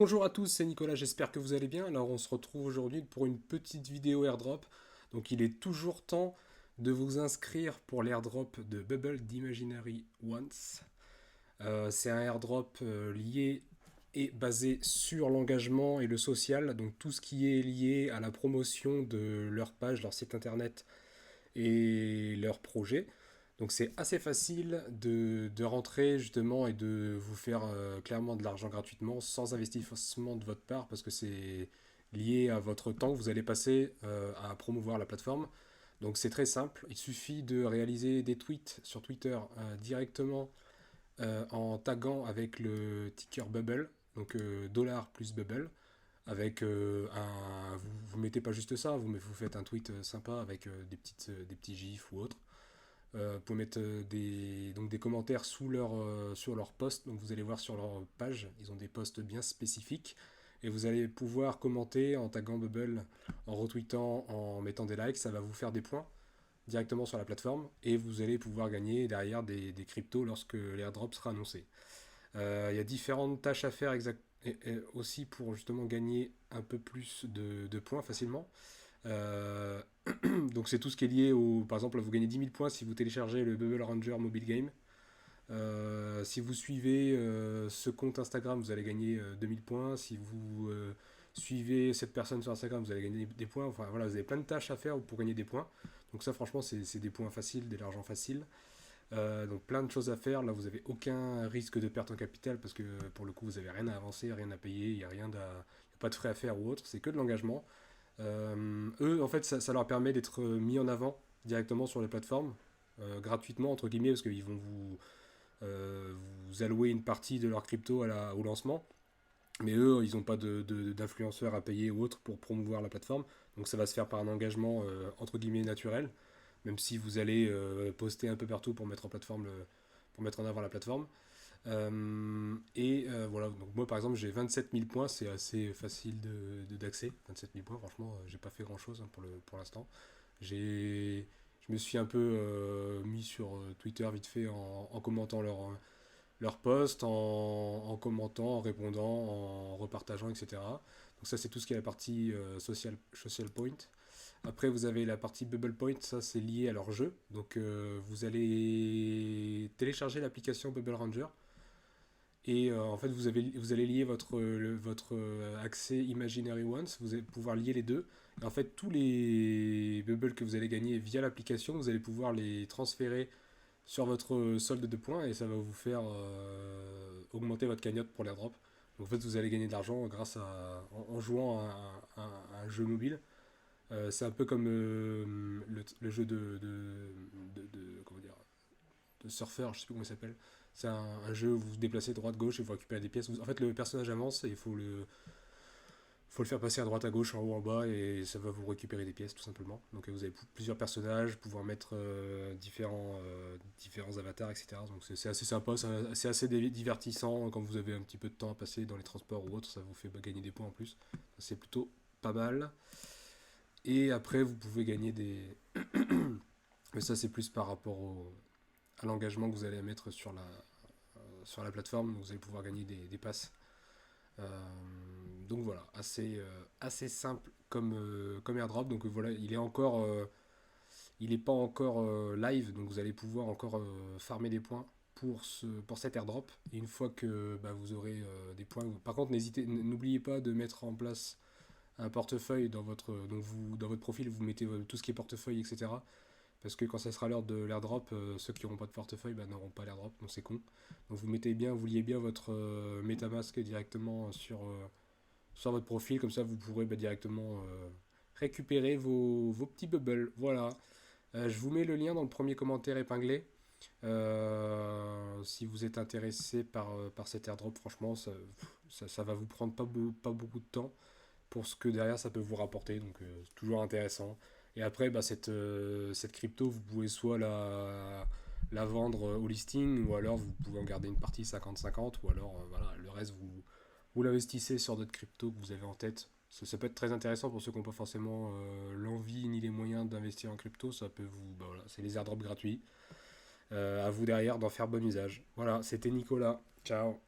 Bonjour à tous, c'est Nicolas, j'espère que vous allez bien. Alors on se retrouve aujourd'hui pour une petite vidéo airdrop. Donc il est toujours temps de vous inscrire pour l'airdrop de Bubble d'Imaginary Ones. C'est un airdrop lié et basé sur l'engagement et le social, donc tout ce qui est lié à la promotion de leur page, leur site internet et leur projet. Donc c'est assez facile de rentrer justement et de vous faire clairement de l'argent gratuitement sans investissement de votre part parce que c'est lié à votre temps que vous allez passer à promouvoir la plateforme. Donc c'est très simple, il suffit de réaliser des tweets sur Twitter directement en taguant avec le ticker Bubble, donc dollar plus Bubble, avec vous mettez pas juste ça, vous faites un tweet sympa avec des petits gifs ou autres. Vous pouvez mettre donc des commentaires sur leur post. Donc vous allez voir sur leur page, ils ont des posts bien spécifiques. Et vous allez pouvoir commenter en taguant Bubble, en retweetant, en mettant des likes. Ça va vous faire des points directement sur la plateforme. Et vous allez pouvoir gagner derrière des cryptos lorsque l'airdrop sera annoncé. Il y a différentes tâches à faire et aussi pour justement gagner un peu plus de points facilement. Euh, donc c'est tout ce qui est lié au... Par exemple, vous gagnez 10 000 points si vous téléchargez le Bubble Ranger Mobile Game. Si vous suivez ce compte Instagram, vous allez gagner 2 000 points. Si vous suivez cette personne sur Instagram, vous allez gagner des points. Enfin voilà, vous avez plein de tâches à faire pour gagner des points. Donc ça franchement c'est des points faciles, de l'argent facile. Donc plein de choses à faire. Là vous avez aucun risque de perte en capital parce que pour le coup vous avez rien à avancer, rien à payer, il n'y a pas de frais à faire ou autre. C'est que de l'engagement. Eux, en fait, ça leur permet d'être mis en avant directement sur les plateformes, gratuitement, entre guillemets, parce qu'ils vont vous allouer une partie de leur crypto au lancement. Mais eux, ils n'ont pas d'influenceurs à payer ou autre pour promouvoir la plateforme. Donc ça va se faire par un engagement, entre guillemets, naturel, même si vous allez poster un peu partout pour mettre pour mettre en avant la plateforme. Voilà, donc moi par exemple j'ai 27 000 points, c'est assez facile d'accès. 27 000 points, franchement, j'ai pas fait grand chose pour l'instant. Je me suis un peu mis sur Twitter vite fait en commentant leur post, en commentant, en répondant, en repartageant, etc. Donc ça c'est tout ce qui est la partie social point. Après, vous avez la partie Bubble Point, ça c'est lié à leur jeu. Donc, vous allez télécharger l'application Bubble Ranger et en fait, vous allez lier votre accès Imaginary Ones, vous allez pouvoir lier les deux. Et en fait, tous les bubbles que vous allez gagner via l'application, vous allez pouvoir les transférer sur votre solde de points et ça va vous faire augmenter votre cagnotte pour l'airdrop. Donc en fait, vous allez gagner de l'argent en jouant à un jeu mobile. C'est un peu comme le jeu comment dire, de surfeur, je sais plus comment il s'appelle. C'est un jeu où vous vous déplacez droite-gauche et vous récupérez des pièces. En fait, le personnage avance et faut le faire passer à droite, à gauche, en haut, en bas et ça va vous récupérer des pièces tout simplement. Donc vous avez plusieurs personnages, pouvoir mettre différents avatars, etc. Donc c'est assez sympa, c'est assez divertissant quand vous avez un petit peu de temps à passer dans les transports ou autre, ça vous fait gagner des points en plus. C'est plutôt pas mal. Et après, vous pouvez gagner des. Mais ça, c'est plus par rapport à l'engagement que vous allez mettre sur la plateforme. Vous allez pouvoir gagner des passes. Euh, donc voilà, assez simple comme airdrop. Donc voilà, il est pas encore live, donc vous allez pouvoir encore farmer des points pour cet airdrop. Et une fois que bah, vous aurez des points, par contre, n'oubliez pas de mettre en place un portefeuille dans votre profil, vous mettez tout ce qui est portefeuille, etc. Parce que quand ça sera l'heure de l'airdrop, ceux qui n'auront pas de portefeuille bah, n'auront pas l'airdrop, donc c'est con. Donc vous liez bien votre MetaMask directement sur votre profil, comme ça vous pourrez bah, directement récupérer vos petits bubbles. Voilà. Je vous mets le lien dans le premier commentaire épinglé. Si vous êtes intéressé par cet airdrop, franchement, ça va vous prendre pas beaucoup de temps pour ce que derrière ça peut vous rapporter. Donc c'est toujours intéressant. Et après, bah, cette crypto, vous pouvez soit la vendre au listing, ou alors vous pouvez en garder une partie 50-50, ou alors voilà, le reste, vous l'investissez sur d'autres cryptos que vous avez en tête. Ça peut être très intéressant pour ceux qui n'ont pas forcément l'envie ni les moyens d'investir en crypto. Ça peut bah, voilà, c'est les airdrops gratuits. À vous derrière d'en faire bon usage. Voilà, c'était Nicolas. Ciao.